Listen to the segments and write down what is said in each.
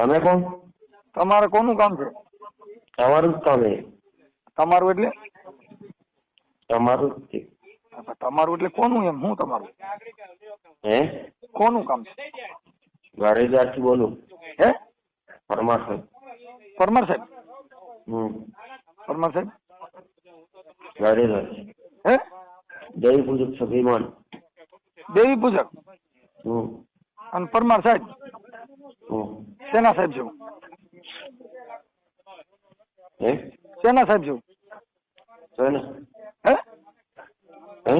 તમે કોણ? તમારે કોનું કામ છે? તમારું જ કામ છે. તમારું એટલે? તમારું જ છે. તમારું એટલે કોનું એમ? હું તમારું? હે? કોનું કામ છે? ગાડીદારથી બોલું. હે? પરમાર સાહેબ. પરમાર સાહેબ? પરમાર સાહેબ ગાડીદાર. હે? દેવી પૂજક સભીમાન. દેવી પૂજક અને પરમાર સાહેબ શેના સાહેબ છો? હે? શેના સાહેબ છો? હે? હે?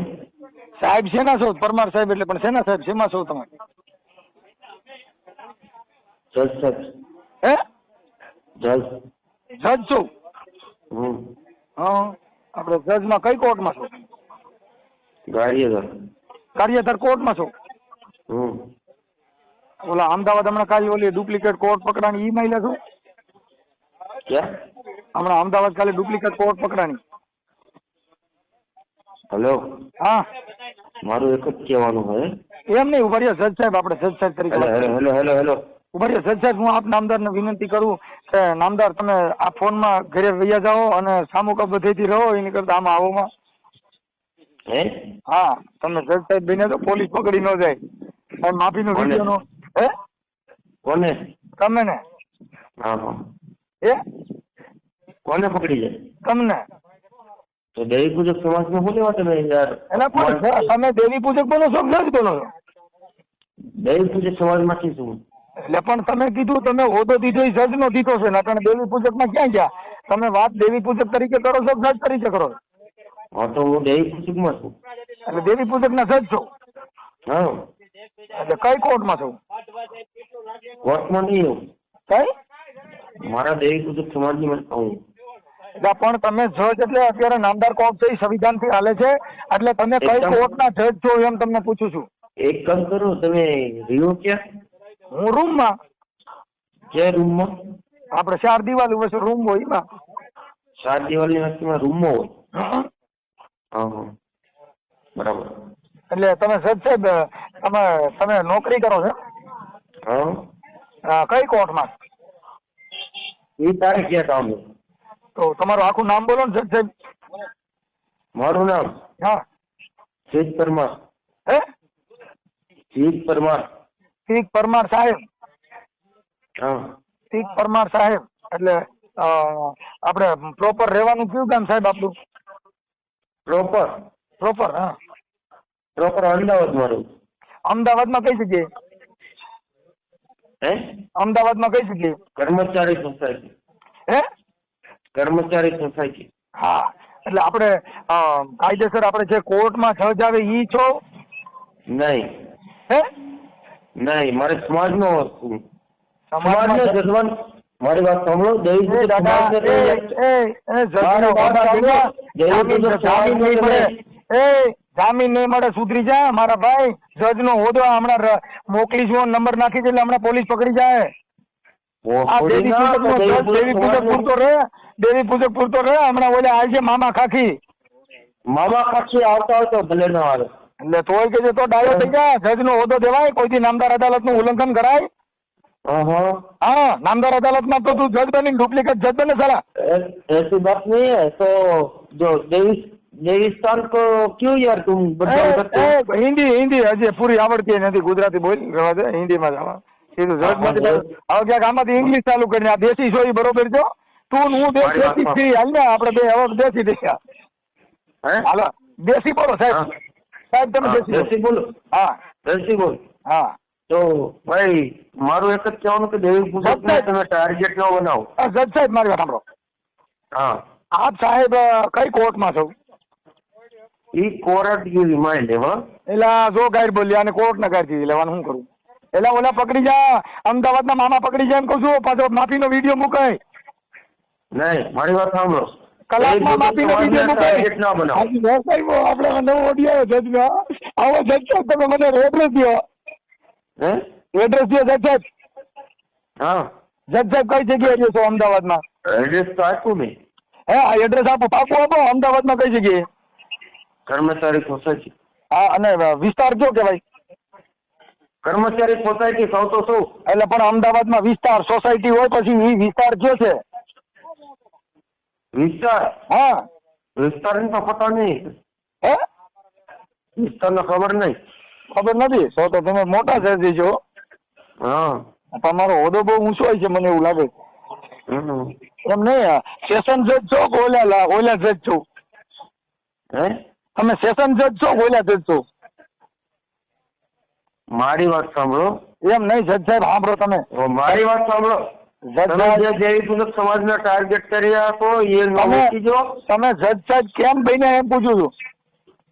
સાહેબ શેના છો? પરમાર સાહેબ એટલે પણ શેના સાહેબ? શેમાં છો તમે? જજ સાહેબ. હે? જજ. જજ છો? હા, આપણે જજમાં કઈ કોર્ટમાં છો? ગાડીદાર. કાર્યધર કોર્ટમાં છો? ઓલા અમદાવાદ હમણાં કાલે ઓલી ડુપ્લિકેટ કોર્ટ પકડાણી ઈ મહિલા છો? ક્યાં? હમણાં અમદાવાદ કાલે ડુપ્લિકેટ કોર્ટ પકડાણી. હેલો. હા, મારું એક જ કહેવાનું છે. એમ નહીં, ઉભા રહ્યો જજ સાહેબ, આપણે જજ સાહેબ તરીકે વાત કરીએ. હેલો. ઉભા રહ્યો જજ સાહેબ, હું આપ નામદારને વિનંતી કરું કે નામદાર તમે આ ફોનમાં ઘરે વૈયા જાઓ અને સામુકા બધેથી રહો એની કરતા આમાં આવોમાં. હે? હા, તમે જજ સાહેબ બને તો પોલીસ પકડી ન જાય. માફીનો વિડીયો નો. હે? કોને? તમે ને. હા. હે? કોને પકડી જાય? તમને. તો દેવી પૂજક સમાજમાં શું લેવા તમે યાર? એના પણ તમે દેવી પૂજક બનો છો કે જજ બનો છો? દેવી પૂજક સમાજમાંથી છું. એટલે પણ તમે કીધું તમે હોદ્દો દીધો એ જજ નો દીધો છે ને, કારણ દેવી પૂજક માં ક્યાં ગયા? તમે વાત દેવી પૂજક તરીકે કરો છો કે જજ તરીકે કરો છો? હા, તો હું દેવી પૂજકમાં છું. એટલે દેવી પૂજક ના જજ છો? હા. એટલે કઈ કોર્ટમાં છો? કોર્ટમાં નહીં હું. કઈ? મારા દેવી પૂજક સમાજની વાત કહું. એટલે પણ તમે જજ એટલે અત્યારે નામદાર કોર્ટ છે એ સંવિધાન થી હાલે છે, એટલે તમે કઈ કોર્ટના જજ છો એમ તમને પૂછું છું. એક કામ કરો, તમે રહ્યો ક્યાં? હું રૂમમાં. ક્યાં રૂમમાં? આપણે 4 દિવાલ વચ્ચે રૂમ હોય એમાં. 4 દિવાલની વચ્ચેમાં રૂમમાં હોય? હા. બરાબર. એટલે તમે જજ સાહેબ તમે નોકરી કરો છો? હા. કઈ કોર્ટમાં? એ તારે ક્યાં કામ છે? તો તમારું આખું નામ બોલો ને જજ સાહેબ. મારું નામ? હા. શીત પરમાર. હે? શીત પરમાર. શીત પરમાર સાહેબ. હા. શીત પરમાર સાહેબ એટલે આપણે પ્રોપર રહેવાનું કયું ગામ સાહેબ આપણું? પ્રોપર હા. પ્રોપર અમદાવાદ મારું. અમદાવાદમાં કઈ જગ્યાએ? હે? અમદાવાદમાં કઈ જગ્યાએ? કર્મચારી સોસાયટી. હે? કર્મચારી સોસાયટી. હા, એટલે આપણે કાયદેસર આપણે જે કોર્ટમાં જજ આવે ઈ છો? નહીં. હે? નહીં, મારે સમાજનો સમાજમાં જજવાન. મારી વાત સાંભળો. દેવી પૂજક જામીન નહીં મળે, સુધરી જાય મારા ભાઈ. જજ નો હોદ્દો હમણાં મોકલીશું, નંબર નાખી દે એટલે હમણાં પોલીસ પકડી જાય. દેવી પૂજક પૂરતો રહે. હમણાં ઓલા આવે છે મામા ખાખી આવતા ભલે ના આવે. એટલે તોય કે તો ડાયો થઈ જાય. જજ નો હોદ્દો દેવાય? કોઈથી નામદાર અદાલત નું ઉલ્લંઘન કરાય? हाँ, नामदार अदालत में तो तू जज बनी, डुप्लीकेट जज बने साला। ऐसी बात नहीं है। तो जो देवीस्थान को क्यों यार तुम बदनाम करते हो? हिंदी हजे पूरी आवड़ती नहीं, गुजराती बोल रहा है, हिंदी में સીધું જજ માંથી હવે ક્યાંક આમાંથી ઇંગ્લિશ ચાલુ કરીને આ દેશી છો બરોબર છો તું હું દેશી છીએ હાલ ને આપણે બે હવે દેશી દેખ્યા હાલો દેશી બોલો સાહેબ સાહેબ તમે દેશી બોલો હા દેશી બોલ હા તો ભાઈ મારું એક જ કહેવાનું કે દેવી પૂજક ને તમે ટાર્ગેટ ન બનાવો. જજ સાહેબ મારી વાત સાંભળો. હા આપ સાહેબ કઈ કોર્ટમાં છો? ઈ કોર્ટ की रिमाइंड है એલા જો ગાઈડ બોલ્યા અને કોર્ટ ના ગાઈડ લેવાનું શું કરું? એલા ઓલા પકડી જા અમદાવાદના મામા પકડી જાય એમ કહું છું પાછો માફીનો વિડીયો મુકાય. નહીં મારી વાત સાંભળો. કલાકમાં માફીનો વિડીયો મુકાય. આપણે નવો ઓડિયો જજમાં આવો જજ સાહેબ તમે મને એડ્રેસ દો. એડ્રેસ દો જજ સાહેબ. હા જજ સાહેબ કઈ જગ્યાએ રહ્યો છો અમદાવાદમાં? એડ્રેસ તો આપ્યું મેં. હે આ એડ્રેસ આપો પાકું આપો. અમદાવાદમાં કઈ જગ્યાએ? કર્મચારી સોસાયટી. હા અને વિસ્તાર કયો કહેવાય? કર્મચારી સોસાયટી કહો તો શું? એટલે પણ અમદાવાદમાં વિસ્તાર સોસાયટી હોય પછી એ વિસ્તાર કયો છે? વિસ્તાર? હા વિસ્તારની તો પતા નહીં. હે વિસ્તારનો ખબર નહીં. ખબર નથી તો તમે મોટા દર્દી છો. હા. તમારો હોદ્દો બહુ ઊંચો હોય છે મને એવું લાગે. હમ. એમ નહીં સેશન જજ છો કે ઓલા જજ છો? હે? તમે સેશન જજ છો કે ઓલા જજ છો? મારી વાત સાંભળો. એમ નહીં જજ સાહેબ સાંભળો તમે. મારી વાત સાંભળો. તમે જે દેવી પૂજક સમાજના ટાર્ગેટ કર્યા છો એ મૂકી દો. તમે જજ સાહેબ કેમ બન્યા એમ પૂછું છું.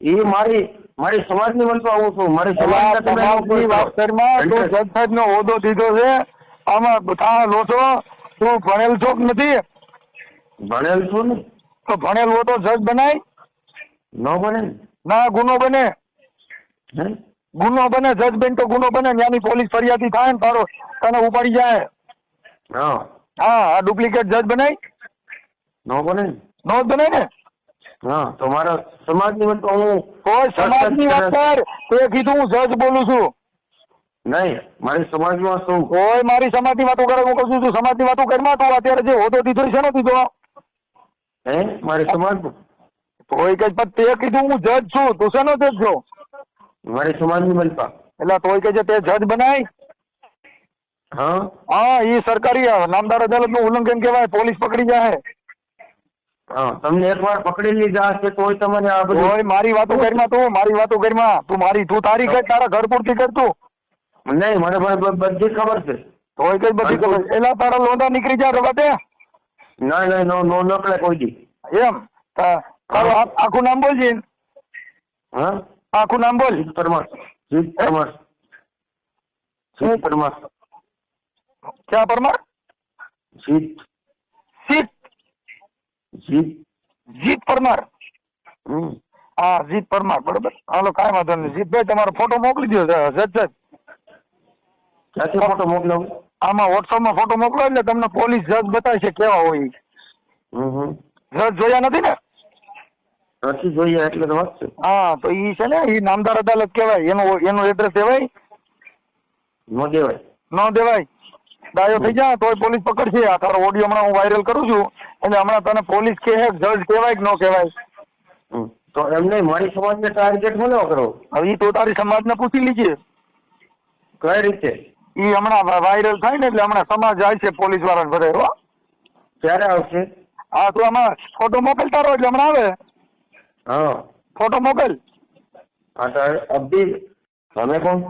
એ મારી સમાજની બનતો આવું છું. મારી સમાજની વાત કરમાં તું જજ સાહેબ નો હોદ્દો દીધો છે આમાં બધા લોચો તું ભણેલ છો કે નથી? ભણેલ છું ને. તો ભણેલ હો તો જજ બનાય? ન બને ના ગુનો બને. હે? ગુનો બને જજ બેન તો ગુનો બને. ત્યાંની પોલીસ ફરિયાદી થાય ને તારો તને ઉપાડી જાય. હા. હા ડુપ્લિકેટ જજ બનાય? ન બને. નો જ બને ને. હા તો મારા સમાજની બનતો હું કોઈ સમાજની વાત કર. તે કીધું હું જજ બોલું છું. નહીં મારી સમાજમાં શું? કોઈ મારી સમાજની વાતો કરે હું કહું છું સમાજની વાતો કરમાં તું અત્યારે જે હોદ્દો દીધો છે ને દીધો? હે? મારી સમાજ કોઈ કઈ પણ તે કીધું હું જજ છું. તું શેનો જજ છો? મારી સમાજની બનતા. એટલે તોય કે છે તે જજ બનાય? હા. હા એ સરકારી નામદાર અદાલત નું ઉલ્લંઘન કહેવાય. પોલીસ પકડી જાય. હા તમને એકવાર પકડી લીધા હશે તોય તમને આ બધું. કોઈ મારી વાતો કરમાં તું મારી વાતો કરમાં તું તારી કર તારા ઘર પૂરતી કર તું. નહીં મને બધી ખબર છે. તોય કઈ બધી ખબર એલા તારા લોંડા નીકળી જાય રવા દે. ના નો નકળે કોઈ દી. એમ તારું આખું નામ બોલજે. હા આખું નામ બોલ. જીત પરમાર. જીત પરમાર. જીત પરમાર. ક્યાં પરમાર? જીત. જીત જીત. જીત પરમાર. હમ. હા જીત પરમાર બરોબર. હાલો કાંઈ વાંધો નહીં. જીતભાઈ તમારો ફોટો મોકલી દો જજ. ક્યાંથી ફોટો મોકલાવું? આમાં વોટ્સઅપમાં ફોટો મોકલો એટલે તમને પોલીસ જજ બતાવે છે કેવા હોય. જજ જોયા નથી ને? નથી જોઈએ એટલે તો વાત છે. હા તો ઈ છે ને ઈ નામદાર અદાલત કહેવાય. એનું એડ્રેસ દેવાય? ન દેવાય. ન દેવાય. ડાયો થઈ જાય તોય પોલીસ પકડશે. આ તારો ઓડિયો હમણાં હું વાયરલ કરું છું એટલે હમણાં તને પોલીસ કહે જજ કહેવાય કે ન કહેવાય? તો એમ નહીં મારી સમાજને ટાર્ગેટ બોલો કરો. હવે ઈ તો તારી સમાજને પૂછી લીજે. કઈ રીતે? ઈ હમણાં વાયરલ થાય ને એટલે હમણાં સમાજ જાય છે પોલીસ વાળાને ભરે. હો ક્યારે આવશે? હા તું આમાં ફોટો મોકલ તારો એટલે હમણાં આવે. હા ફોટો મોકલ. હા તો અબી તમે કોણ?